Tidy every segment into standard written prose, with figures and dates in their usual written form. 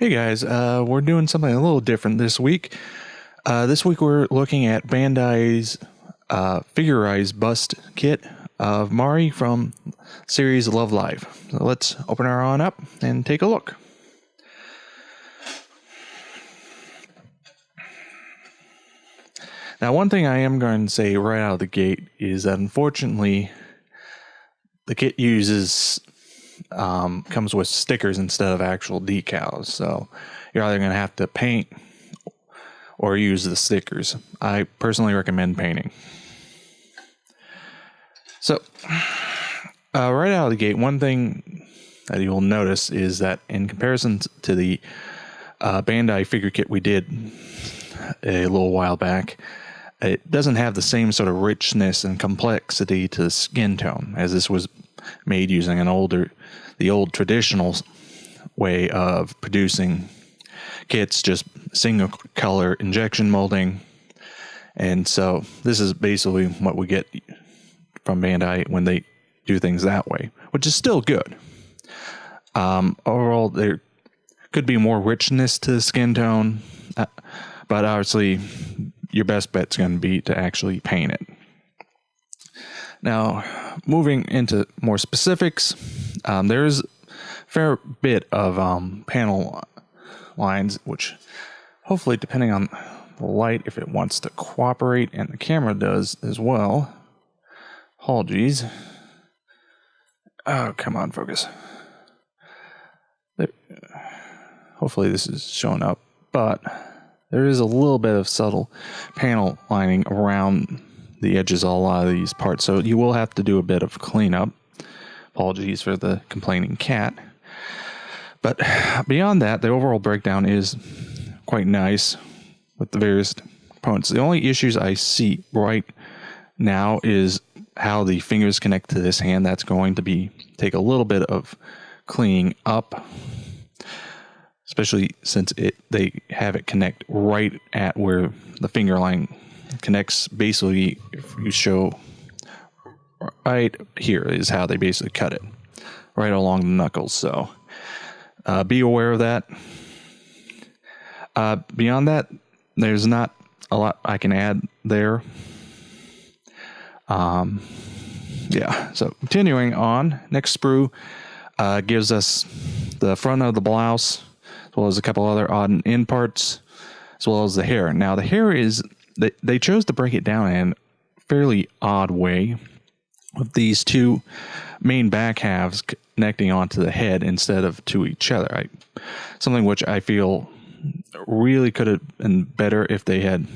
Hey guys, we're doing something a little different this week. This week we're looking at Bandai's figurized bust kit of Mari from series Love Live. So let's open her on up and take a look. Now, one thing I am going to say right out of the gate is that unfortunately the kit comes with stickers instead of actual decals, so you're either going to have to paint or use the stickers. I personally recommend painting. So right out of the gate, one thing that you'll notice is that in comparison to the Bandai figure kit we did a little while back, it doesn't have the same sort of richness and complexity to the skin tone, as this was made using the old traditional way of producing kits, just single color injection molding. And so this is basically what we get from Bandai when they do things that way, which is still good. Overall, there could be more richness to the skin tone, but obviously your best bet's going to be to actually paint it. Now, moving into more specifics, there's a fair bit of panel lines, which hopefully, depending on the light, if it wants to cooperate, and the camera does as well. Apologies. Oh, come on, focus. There. Hopefully this is showing up, but there is a little bit of subtle panel lining around the edges of a lot of these parts, so you will have to do a bit of cleanup. Apologies for the complaining cat. But beyond that, the overall breakdown is quite nice with the various components. The only issues I see right now is how the fingers connect to this hand. That's going to take a little bit of cleaning up, especially since they have it connect right at where the finger line connects. Basically, if you show right here is how they basically cut it, right along the knuckles. So be aware of that. Beyond that, there's not a lot I can add there. Yeah, so continuing on, next sprue gives us the front of the blouse, as well as a couple other odd and end parts, as well as the hair. Now, the hair is, they chose to break it down in a fairly odd way, with these two main back halves connecting onto the head instead of to each other. Something which I feel really could have been better if they had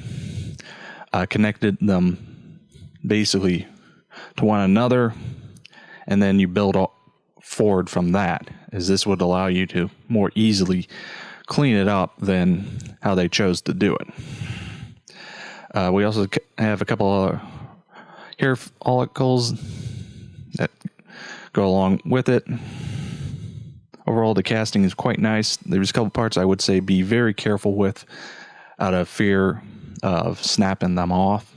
connected them basically to one another, and then you build forward from that, as this would allow you to more easily clean it up than how they chose to do it. We also have a couple of hair follicles that go along with it. Overall, the casting is quite nice. There's a couple parts I would say be very careful with, out of fear of snapping them off.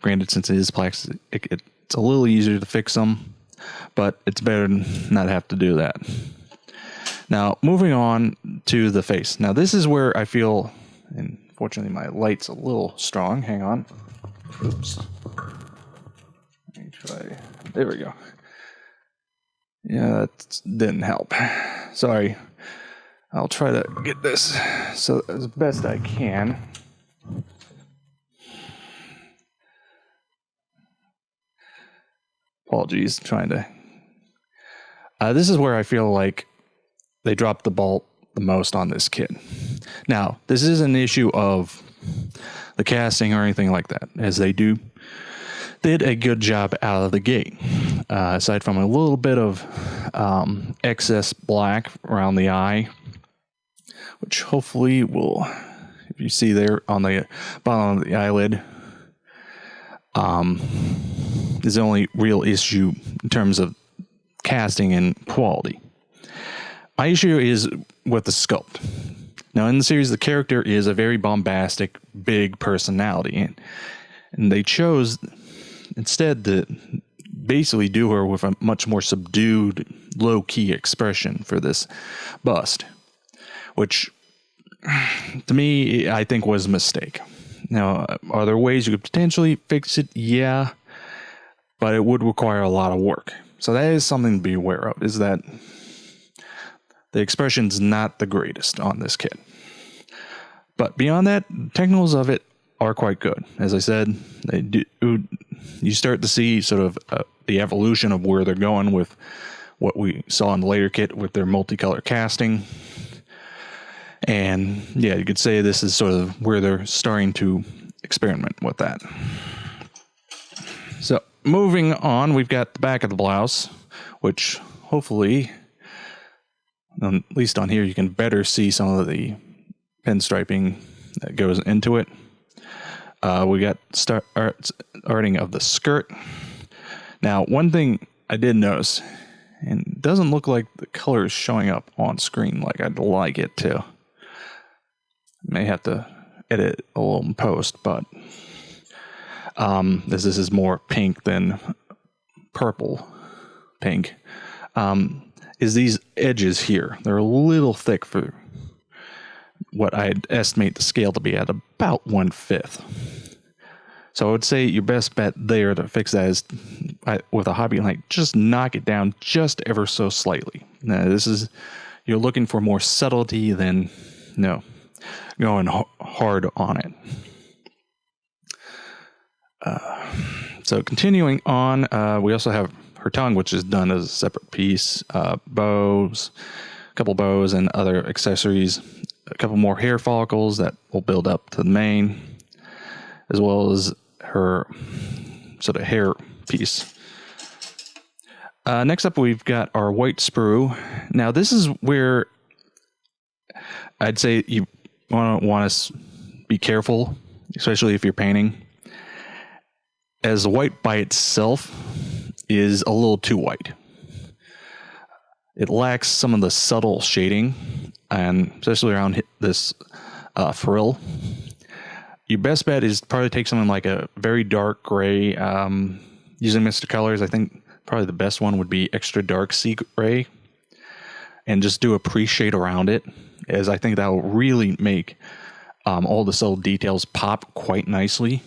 Granted, since it is plastic, it's a little easier to fix them, but it's better than not have to do that. Now, moving on to the face. Now, this is where I feel, and fortunately my light's a little strong. Hang on. Oops. Let me try. There we go. Yeah, that didn't help. Sorry. I'll try to get this so as best I can. Apologies, trying to. This is where I feel like they dropped the ball the most on this kit. Now, this is an issue of the casting or anything like that, as they did a good job out of the gate. Aside from a little bit of excess black around the eye, which hopefully will, if you see there on the bottom of the eyelid, is the only real issue in terms of casting and quality. My issue is with the sculpt. Now, in the series, the character is a very bombastic, big personality, and they chose instead to basically do her with a much more subdued, low-key expression for this bust, which to me, I think was a mistake. Now, are there ways you could potentially fix it? Yeah, but it would require a lot of work. So that is something to be aware of, is that the expression's not the greatest on this kit. But beyond that, technicals of it are quite good. As I said, you start to see sort of the evolution of where they're going with what we saw in the later kit with their multicolor casting. And yeah, you could say this is sort of where they're starting to experiment with that. So moving on, we've got the back of the blouse, which hopefully, at least on here, you can better see some of the pinstriping that goes into it. We got starting of the skirt. Now, one thing I did notice, and it doesn't look like the color is showing up on screen like I'd like it to. May have to edit a little in post, but as this is more pink than purple pink, is these edges here. They're a little thick for what I'd estimate the scale to be at about 1/5. So I would say your best bet there to fix that is with a hobby light, just knock it down just ever so slightly. Now, you're looking for more subtlety than going hard on it. So continuing on, we also have her tongue, which is done as a separate piece. Bows, a couple bows and other accessories, a couple more hair follicles that will build up to the mane, as well as her sort of hair piece. Next up, we've got our white sprue. Now, this is where I'd say you want to be careful, especially if you're painting, as the white by itself is a little too white. It lacks some of the subtle shading, and especially around this frill. Your best bet is probably take something like a very dark gray. Using Mr. Colors, I think probably the best one would be extra dark sea gray, and just do a pre-shade around it, as I think that will really make all the subtle details pop quite nicely.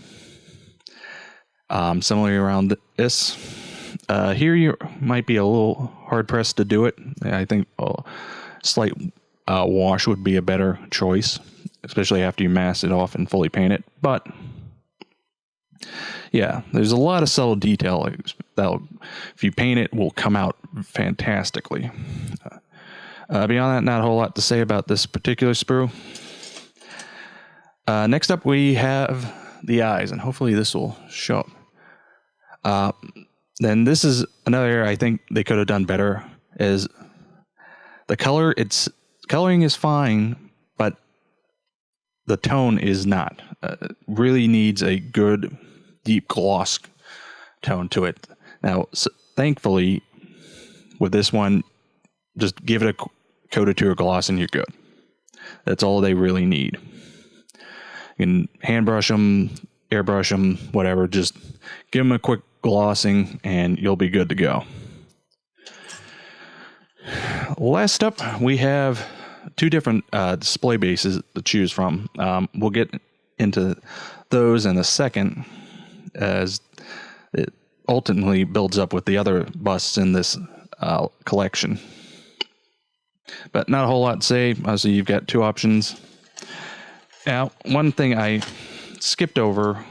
Similarly around this. Here you might be a little hard-pressed to do it. I think a slight wash would be a better choice, especially after you mask it off and fully paint it. But yeah, there's a lot of subtle detail that, if you paint it, will come out fantastically. Beyond that, not a whole lot to say about this particular sprue. Next up, we have the eyes, and hopefully this will show up. Then this is another area I think they could have done better. Is the color? Coloring is fine, but the tone is not. Really needs a good deep gloss tone to it. Now, thankfully, with this one, just give it a coat or two of gloss and you're good. That's all they really need. You can hand brush them, airbrush them, whatever. Just give them a quick glossing and you'll be good to go. Last up, we have two different display bases to choose from. We'll get into those in a second, as it ultimately builds up with the other busts in this collection. But not a whole lot to say. Obviously, you've got two options. Now, one thing I skipped over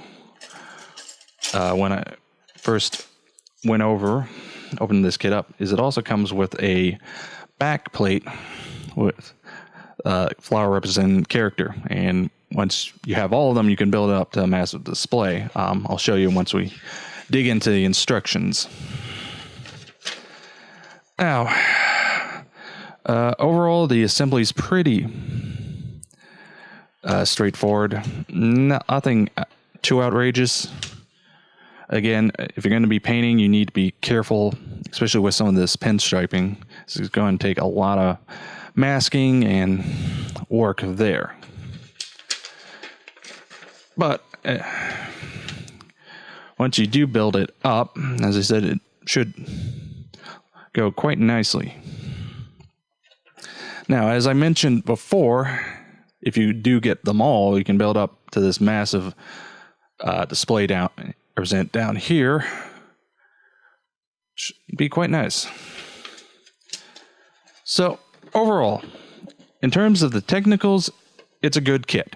when I first opened this kit up is it also comes with a back plate with flower representing character. And once you have all of them, you can build it up to a massive display. I'll show you once we dig into the instructions. Now, overall, the assembly is pretty straightforward. Nothing too outrageous. Again, if you're going to be painting, you need to be careful, especially with some of this pinstriping. This is going to take a lot of masking and work there. But once you do build it up, as I said, it should go quite nicely. Now, as I mentioned before, if you do get them all, you can build up to this massive display present down here. Should be quite nice. So, overall, in terms of the technicals, it's a good kit.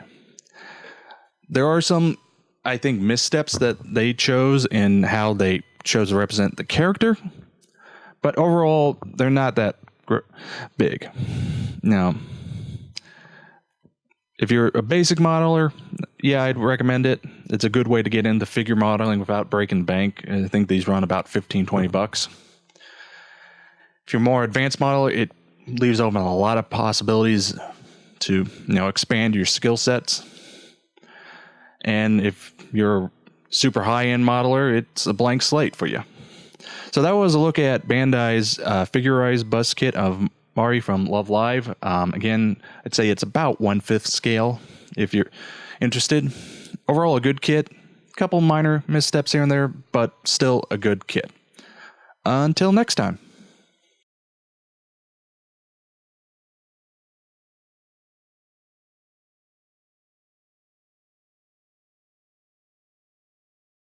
There are some, I think, missteps that they chose in how they chose to represent the character, but overall, they're not that big. Now, if you're a basic modeler, yeah, I'd recommend it. It's a good way to get into figure modeling without breaking the bank. I think these run about $15-20. If you're more advanced modeler, it leaves open a lot of possibilities to, expand your skill sets. And if you're a super high-end modeler, it's a blank slate for you. So that was a look at Bandai's figurized bust kit of Mari from Love Live. Again, I'd say it's about 1/5 scale if you're interested. Overall, a good kit. A couple minor missteps here and there, but still a good kit. Until next time.